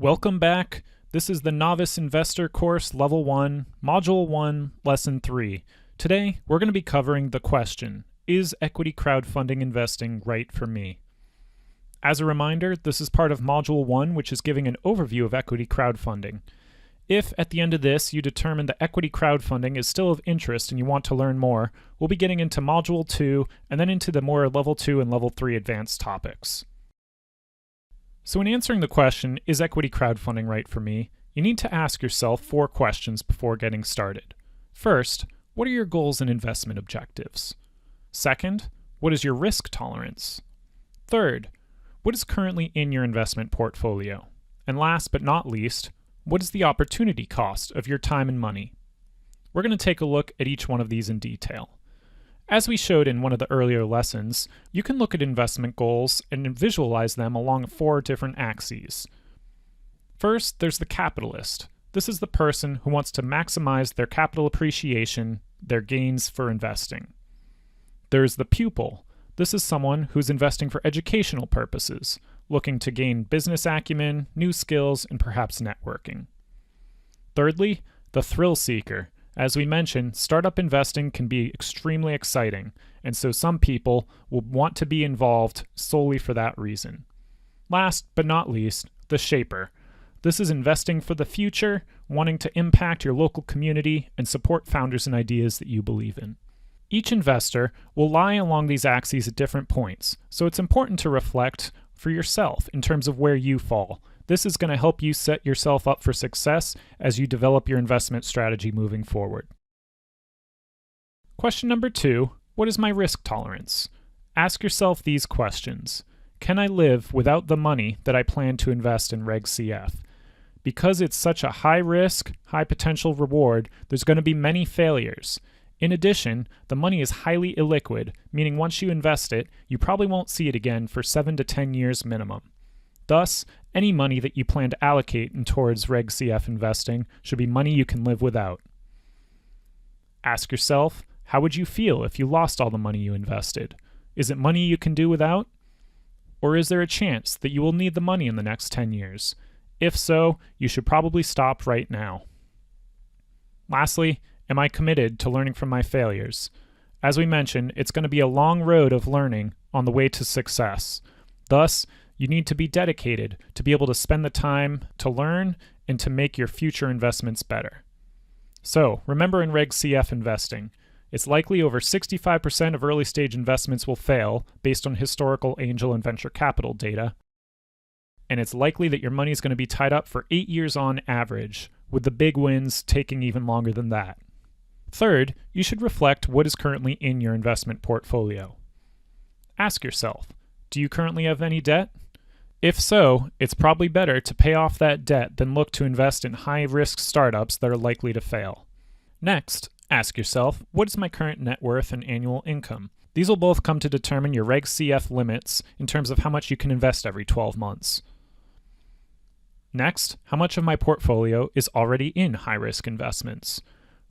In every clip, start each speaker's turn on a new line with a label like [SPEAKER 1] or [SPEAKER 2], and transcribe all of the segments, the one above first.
[SPEAKER 1] Welcome back. This is the Novice Investor Course Level 1, Module 1, Lesson 3. Today, we're going to be covering the question, is equity crowdfunding investing right for me? As a reminder, this is part of Module 1, which is giving an overview of equity crowdfunding. If, at the end of this, you determine that equity crowdfunding is still of interest and you want to learn more, we'll be getting into Module 2 and then into the more Level 2 and Level 3 advanced topics. So in answering the question, is equity crowdfunding right for me, you need to ask yourself 4 questions before getting started. First, what are your goals and investment objectives? Second, what is your risk tolerance? Third, what is currently in your investment portfolio? And last but not least, what is the opportunity cost of your time and money? We're going to take a look at each one of these in detail. As we showed in one of the earlier lessons, you can look at investment goals and visualize them along 4 different axes. First, there's the capitalist. This is the person who wants to maximize their capital appreciation, their gains for investing. There's the pupil. This is someone who's investing for educational purposes, looking to gain business acumen, new skills, and perhaps networking. Thirdly, the thrill seeker. As we mentioned, startup investing can be extremely exciting, and so some people will want to be involved solely for that reason. Last but not least, the shaper. This is investing for the future, wanting to impact your local community and support founders and ideas that you believe in. Each investor will lie along these axes at different points, so it's important to reflect for yourself in terms of where you fall. This is going to help you set yourself up for success as you develop your investment strategy moving forward. Question number 2, what is my risk tolerance? Ask yourself these questions. Can I live without the money that I plan to invest in Reg CF? Because it's such a high risk, high potential reward, there's going to be many failures. In addition, the money is highly illiquid, meaning once you invest it, you probably won't see it again for 7 to 10 years minimum. Thus, any money that you plan to allocate towards Reg CF investing should be money you can live without. Ask yourself, how would you feel if you lost all the money you invested? Is it money you can do without? Or is there a chance that you will need the money in the next 10 years? If so, you should probably stop right now. Lastly, am I committed to learning from my failures? As we mentioned, it's going to be a long road of learning on the way to success. Thus, you need to be dedicated to be able to spend the time to learn and to make your future investments better. So, remember in Reg CF investing, it's likely over 65% of early stage investments will fail based on historical angel and venture capital data. And it's likely that your money is going to be tied up for 8 years on average, with the big wins taking even longer than that. Third, you should reflect what is currently in your investment portfolio. Ask yourself, do you currently have any debt? If so, it's probably better to pay off that debt than look to invest in high-risk startups that are likely to fail. Next, ask yourself, what is my current net worth and annual income? These will both come to determine your Reg CF limits in terms of how much you can invest every 12 months. Next, how much of my portfolio is already in high-risk investments?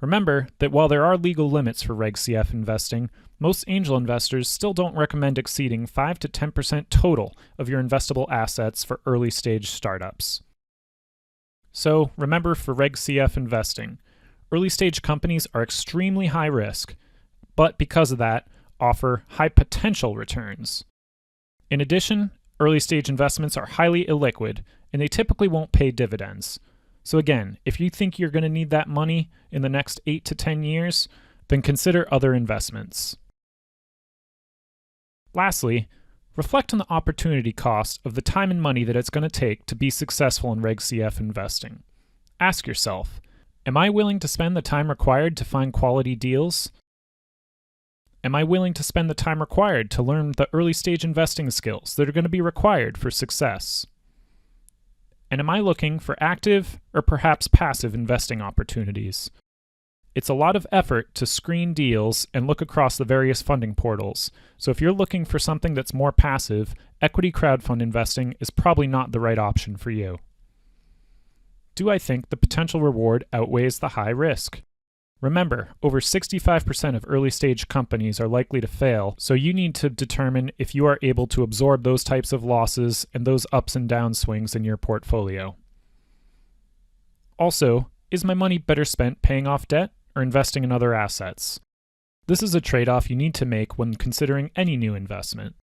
[SPEAKER 1] Remember that while there are legal limits for Reg CF investing, most angel investors still don't recommend exceeding 5 to 10% total of your investable assets for early-stage startups. So remember, for Reg CF investing, early-stage companies are extremely high risk, but because of that, offer high potential returns. In addition, early-stage investments are highly illiquid, and they typically won't pay dividends. So again, if you think you're going to need that money in the next 8 to 10 years, then consider other investments. Lastly, reflect on the opportunity cost of the time and money that it's going to take to be successful in Reg CF investing. Ask yourself, am I willing to spend the time required to find quality deals? Am I willing to spend the time required to learn the early stage investing skills that are going to be required for success? And am I looking for active or perhaps passive investing opportunities? It's a lot of effort to screen deals and look across the various funding portals. So if you're looking for something that's more passive, equity crowdfund investing is probably not the right option for you. Do I think the potential reward outweighs the high risk? Remember, over 65% of early-stage companies are likely to fail, so you need to determine if you are able to absorb those types of losses and those ups and down swings in your portfolio. Also, is my money better spent paying off debt or investing in other assets? This is a trade-off you need to make when considering any new investment.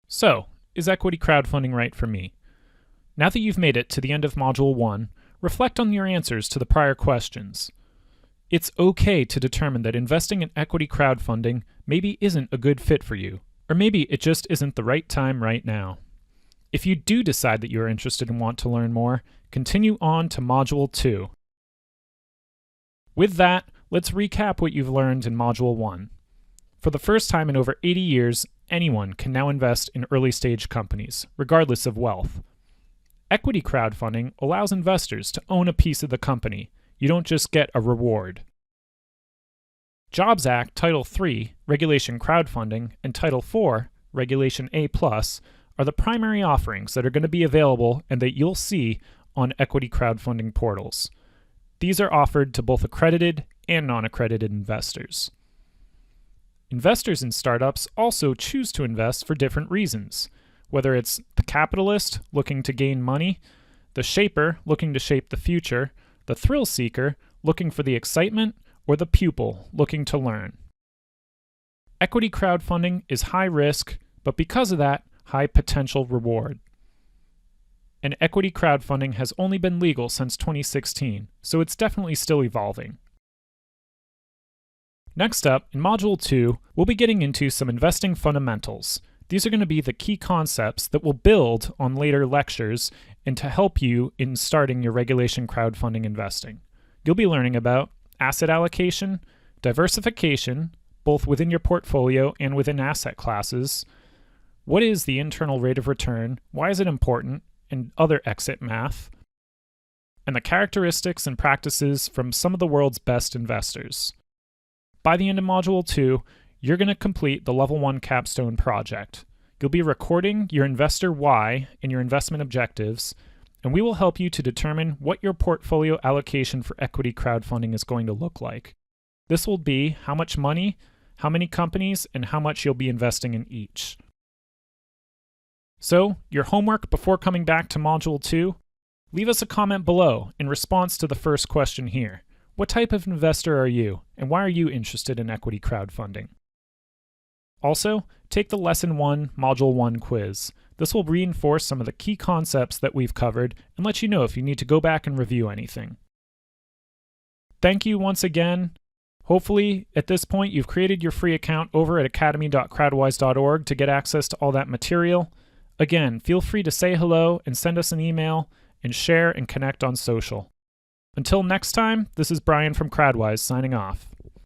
[SPEAKER 1] So, is equity crowdfunding right for me? Now that you've made it to the end of Module 1, reflect on your answers to the prior questions. It's okay to determine that investing in equity crowdfunding maybe isn't a good fit for you, or maybe it just isn't the right time right now. If you do decide that you are interested and want to learn more, continue on to Module 2. With that, let's recap what you've learned in Module 1. For the first time in over 80 years, anyone can now invest in early-stage companies, regardless of wealth. Equity crowdfunding allows investors to own a piece of the company. You don't just get a reward. Jobs Act Title III, Regulation Crowdfunding, and Title IV, Regulation A+, are the primary offerings that are going to be available and that you'll see on equity crowdfunding portals. These are offered to both accredited and non-accredited investors. Investors in startups also choose to invest for different reasons, whether it's the capitalist looking to gain money, the shaper looking to shape the future, the thrill seeker looking for the excitement, or the pupil looking to learn. Equity crowdfunding is high risk, but because of that, high potential reward. And equity crowdfunding has only been legal since 2016, so it's definitely still evolving. Next up, in Module 2, we'll be getting into some investing fundamentals. These are going to be the key concepts that will build on later lectures and to help you in starting your regulation crowdfunding investing. You'll be learning about asset allocation, diversification, both within your portfolio and within asset classes, what is the internal rate of return, why is it important, and other exit math, and the characteristics and practices from some of the world's best investors. By the end of Module 2, you're going to complete the Level 1 Capstone project. You'll be recording your investor why and your investment objectives, and we will help you to determine what your portfolio allocation for equity crowdfunding is going to look like. This will be how much money, how many companies, and how much you'll be investing in each. So, your homework before coming back to Module 2, leave us a comment below in response to the first question here. What type of investor are you, and why are you interested in equity crowdfunding? Also, take the Lesson 1 Module 1 quiz. This will reinforce some of the key concepts that we've covered and let you know if you need to go back and review anything. Thank you once again. Hopefully, at this point, you've created your free account over at academy.crowdwise.org to get access to all that material. Again, feel free to say hello and send us an email and share and connect on social. Until next time, this is Brian from CrowdWise signing off.